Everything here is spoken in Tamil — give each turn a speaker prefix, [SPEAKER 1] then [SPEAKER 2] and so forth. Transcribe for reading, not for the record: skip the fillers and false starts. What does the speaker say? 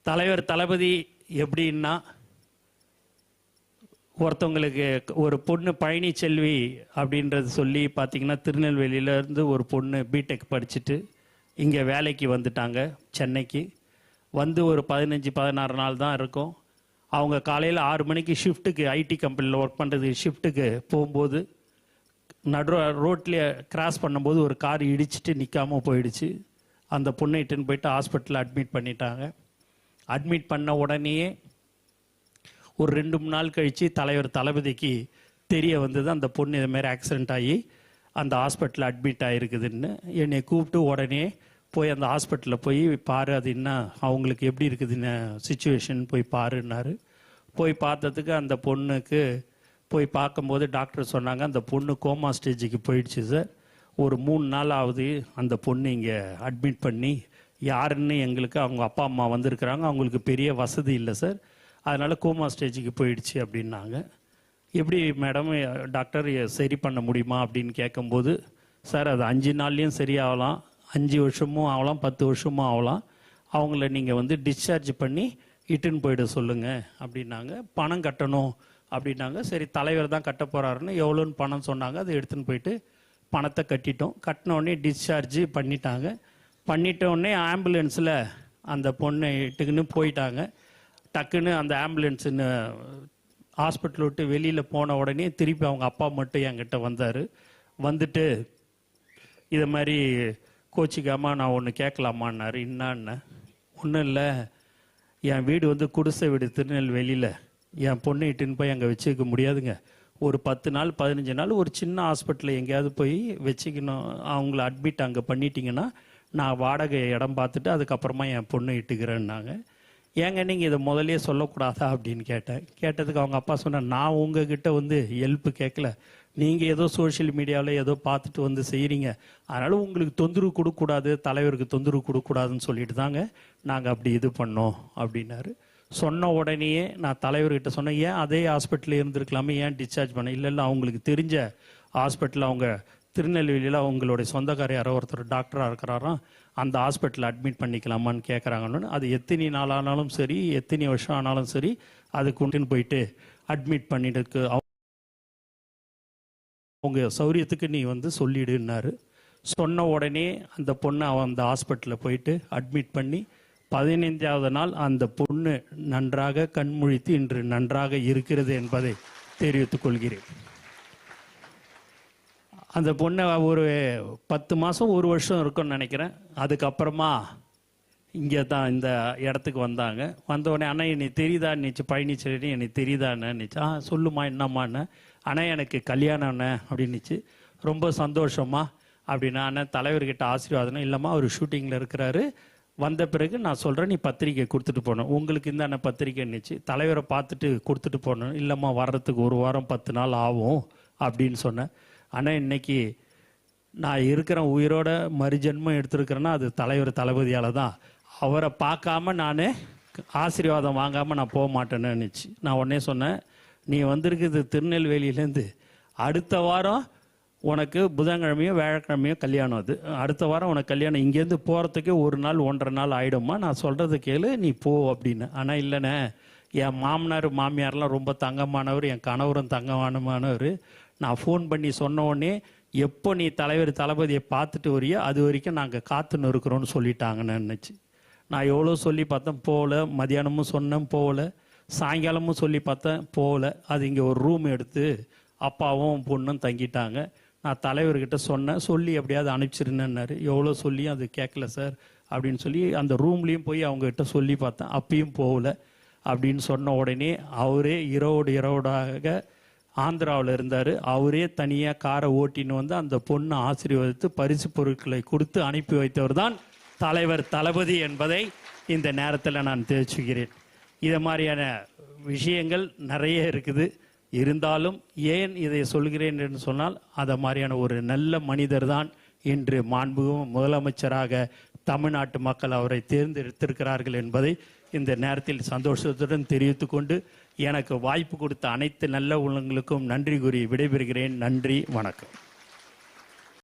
[SPEAKER 1] தலைவர் தளபதி எப்படின்னா, ஒருத்தவங்களுக்கு ஒரு பொண்ணு பழனிச்செல்வி அப்படின்றது சொல்லி பார்த்தீங்கன்னா, திருநெல்வேலியிலேருந்து ஒரு பொண்ணு பிடெக் படிச்சுட்டு இங்கே வேலைக்கு வந்துட்டாங்க சென்னைக்கு. வந்து ஒரு 15-16 நாள் தான் இருக்கும். அவங்க காலையில் 6 மணிக்கு ஷிஃப்ட்டுக்கு ஐடி கம்பெனியில் ஒர்க் பண்ணுறதுக்கு ஷிஃப்ட்டுக்கு போகும்போது நடு ரோட்லேயே கிராஸ் பண்ணும்போது ஒரு கார் இடிச்சிட்டு நிற்காமல் போயிடுச்சு. அந்த பொண்ணை இட்டுன்னு போயிட்டு ஹாஸ்பிட்டலில் அட்மிட் பண்ணிட்டாங்க. அட்மிட் பண்ண உடனேயே ஒரு 2-3 நாள் கழித்து தலைவர் தளபதிக்கு தெரிய வந்தது, அந்த பொண்ணு இதுமாரி ஆக்சிடெண்ட் ஆகி அந்த ஹாஸ்பிட்டலில் அட்மிட் ஆகிருக்குதுன்னு. என்னை கூப்பிட்டு உடனே போய் அந்த ஹாஸ்பிட்டலில் போய் பாரு, அது என்ன அவங்களுக்கு எப்படி இருக்குதுன்னு சுச்சுவேஷன் போய் பாருன்னாரு. போய் பார்த்ததுக்கு அந்த பொண்ணுக்கு போய் பார்க்கும்போது டாக்டர் சொன்னாங்க, அந்த பொண்ணு கோமா ஸ்டேஜுக்கு போயிடுச்சு சார். ஒரு 3 நாள் ஆகுது அந்த பொண்ணு இங்கே அட்மிட் பண்ணி. யாருன்னு எங்களுக்கு அவங்க அப்பா அம்மா வந்திருக்கிறாங்க, அவங்களுக்கு பெரிய வசதி இல்லை சார், அதனால் கோமா ஸ்டேஜுக்கு போயிடுச்சு அப்படின்னாங்க. எப்படி மேடம் டாக்டர் சரி பண்ண முடியுமா அப்படின்னு கேட்கும்போது, சார் அது 5 நாள்லேயும் சரியாகலாம், 5 வருஷமும் ஆகலாம், 10 வருஷமும் ஆகலாம், அவங்கள நீங்கள் டிஸ்சார்ஜ் பண்ணி இட்டுன்னு போயிட சொல்லுங்கள் அப்படின்னாங்க. பணம் கட்டணும் அப்படின்னாங்க. சரி தலைவர் தான் கட்ட போகிறாருன்னு எவ்வளோன்னு பணம் சொன்னாங்க. அதை எடுத்துன்னு போயிட்டு பணத்தை கட்டிட்டோம். கட்டினோடனே டிஸ்சார்ஜ் பண்ணிட்டாங்க. பண்ணிட்டோடனே ஆம்புலன்ஸில் அந்த பொண்ணை இட்டுக்குன்னு போயிட்டாங்க. டக்குன்னு அந்த ஆம்புலன்ஸுன்னு ஹாஸ்பிட்டல் விட்டு வெளியில் போன உடனே திருப்பி அவங்க அப்பா மட்டும் என்கிட்ட வந்தார். வந்துட்டு இதை மாதிரி கோச்சிக்காமல் நான் ஒன்று கேட்கலாமான்னாரு. என்னான்னு? ஒன்றும் இல்லை, என் வீடு குடிசை வீடு திருநெல்வேலியில், என் பொண்ணை இட்டுன்னு போய் அங்கே வச்சுக்க முடியாதுங்க. ஒரு 10 நாள் 15 நாள் ஒரு சின்ன ஹாஸ்பிட்டலில் எங்கேயாவது போய் வச்சுக்கணும். அவங்கள அட்மிட் அங்கே பண்ணிட்டீங்கன்னா நான் வாடகை இடம் பார்த்துட்டு அதுக்கப்புறமா என் பொண்ணை இட்டுக்கிறேன்னாங்க. ஏங்க நீங்கள் இதை முதலே சொல்லக்கூடாதா அப்படின்னு கேட்டேன். கேட்டதுக்கு அவங்க அப்பா சொன்னார், நான் உங்ககிட்ட ஹெல்ப்பு கேட்கல, நீங்கள் ஏதோ சோஷியல் மீடியாவில் ஏதோ பார்த்துட்டு செய்கிறீங்க, அதனால் உங்களுக்கு தொந்தரவு கொடுக்கக்கூடாது, தலைவருக்கு தொந்தரவு கொடுக்கக்கூடாதுன்னு சொல்லிட்டு தாங்க நாங்கள் அப்படி இது பண்ணோம் அப்படின்னாரு. சொன்ன உடனேயே நான் தலைவர்கிட்ட சொன்னேன், ஏன் அதே ஹாஸ்பிட்டலில் இருந்திருக்கலாமே, ஏன் டிஸ்சார்ஜ் பண்ண? இல்லை அவங்களுக்கு தெரிஞ்ச ஹாஸ்பிட்டலில், அவங்க திருநெல்வேலியில் அவங்களுடைய சொந்தக்கார யாரோ ஒருத்தர் டாக்டராக இருக்கிறாராம், அந்த ஹாஸ்பிட்டலில் அட்மிட் பண்ணிக்கலாமான்னு கேட்குறாங்கன்னு. அது எத்தனை நாள் ஆனாலும் சரி, எத்தனை வருஷம் ஆனாலும் சரி, அது கொண்டுன்னு போயிட்டு அட்மிட் பண்ணிட்டு அவங்க சௌரியத்துக்கு நீ சொல்லிடுன்னாரு. சொன்ன உடனே அந்த பொண்ணை அந்த ஹாஸ்பிட்டலில் போயிட்டு அட்மிட் பண்ணி 15வது நாள் அந்த பொண்ணு நன்றாக கண்முழித்து இன்று நன்றாக இருக்கிறது என்பதை தெரிவித்துக் கொள்கிறேன். அந்த பொண்ணை ஒரு 10 மாதம் 1 வருஷம் இருக்கும்னு நினைக்கிறேன். அதுக்கப்புறமா இங்கே தான் இந்த இடத்துக்கு வந்தாங்க. வந்தவுடனே, அண்ணா என்னை தெரியுதா நினச்சி, பழனிச்செல்வி என்னை தெரியுதான்னு நினச்சி. சொல்லுமா என்னம்மாண்ணே. அண்ணா எனக்கு கல்யாணம் அண்ணே அப்படின்னுச்சு. ரொம்ப சந்தோஷமா அப்படின்னா, அண்ணன் தலைவர்கிட்ட ஆசீர்வாதம். இல்லைம்மா அவர் ஷூட்டிங்கில் இருக்கிறாரு, வந்த பிறகு நான் சொல்கிறேன், நீ பத்திரிக்கை கொடுத்துட்டு போகணும், உங்களுக்கு இந்த அண்ணன் பத்திரிக்கைன்னுச்சு. தலைவரை பார்த்துட்டு கொடுத்துட்டு போகணும். இல்லைம்மா வர்றதுக்கு 1 வாரம் 10 நாள் ஆகும் அப்படின்னு சொன்னேன். ஆனால் இன்னைக்கு நான் இருக்கிறேன், உயிரோட மறுஜென்மம் எடுத்துருக்கிறேன்னா அது தலைவர் தளபதியால் தான். அவரை பார்க்காம நான் ஆசீர்வாதம் வாங்காமல் நான் போக மாட்டேன்னு நினச்சி நான் உடனே சொன்னேன், நீ வந்திருக்குது திருநெல்வேலியிலேருந்து, அடுத்த வாரம் உனக்கு புதன்கிழமையோ வியாழக்கிழமையோ கல்யாணம், அது அடுத்த வாரம் உனக்கு கல்யாணம், இங்கேருந்து போகிறதுக்கு 1 நாள் 1.5 நாள் ஆகிடும்மா, நான் சொல்கிறது கேளு நீ போ அப்படின்னு. ஆனால் இல்லைண்ணே, என் மாமனார் மாமியார்லாம் ரொம்ப தங்கமானவர், என் கணவரும் தங்கமானவர், நான் ஃபோன் பண்ணி சொன்ன உடனே எப்போ நீ தலைவர் தளபதியை பார்த்துட்டு வரையோ அது வரைக்கும் நாங்கள் காத்துன்னு இருக்கிறோன்னு சொல்லிட்டாங்கன்னு நினச்சி. நான் எவ்வளோ சொல்லி பார்த்தேன், போகல. மதியானமும் சொன்னேன், போகல. சாயங்காலமும் சொல்லி பார்த்தேன், போகல. அது இங்கே ஒரு ரூம் எடுத்து அப்பாவும் பொண்ணும் தங்கிட்டாங்க. நான் தலைவர்கிட்ட சொன்னேன், சொல்லி எப்படியாவது அனுப்பிச்சிருந்தேன்னாரு. எவ்வளோ சொல்லியும் அது கேட்கல சார் அப்படின்னு சொல்லி அந்த ரூம்லேயும் போய் அவங்ககிட்ட சொல்லி பார்த்தேன், அப்பயும் போகல அப்படின்னு சொன்ன உடனே அவரே இரவோடாக ஆந்திராவில் இருந்தார். அவரே தனியாக காரை ஓட்டின்னு அந்த பொண்ணை ஆசீர்வதித்து பரிசு பொருட்களை கொடுத்து அனுப்பி வைத்தவர் தான் தலைவர் தளபதி என்பதை இந்த நேரத்தில் நான் தெரிவிச்சுக்கிறேன். இதை மாதிரியான விஷயங்கள் நிறைய இருக்குது. இருந்தாலும் ஏன் இதை சொல்கிறேன் என்று சொன்னால், அதை மாதிரியான ஒரு நல்ல மனிதர் தான் இன்று மாண்புமிகு முதலமைச்சராக தமிழ்நாட்டு மக்கள் அவரை தேர்ந்தெடுத்திருக்கிறார்கள் என்பதை இந்த நேரத்தில் சந்தோஷத்துடன் தெரிவித்துக் கொண்டு, எனக்கு வாய்ப்பு கொடுத்த அனைத்து நல்ல உள்ளங்களுக்கும் நன்றி கூறி விடைபெறுகிறேன். நன்றி, வணக்கம்.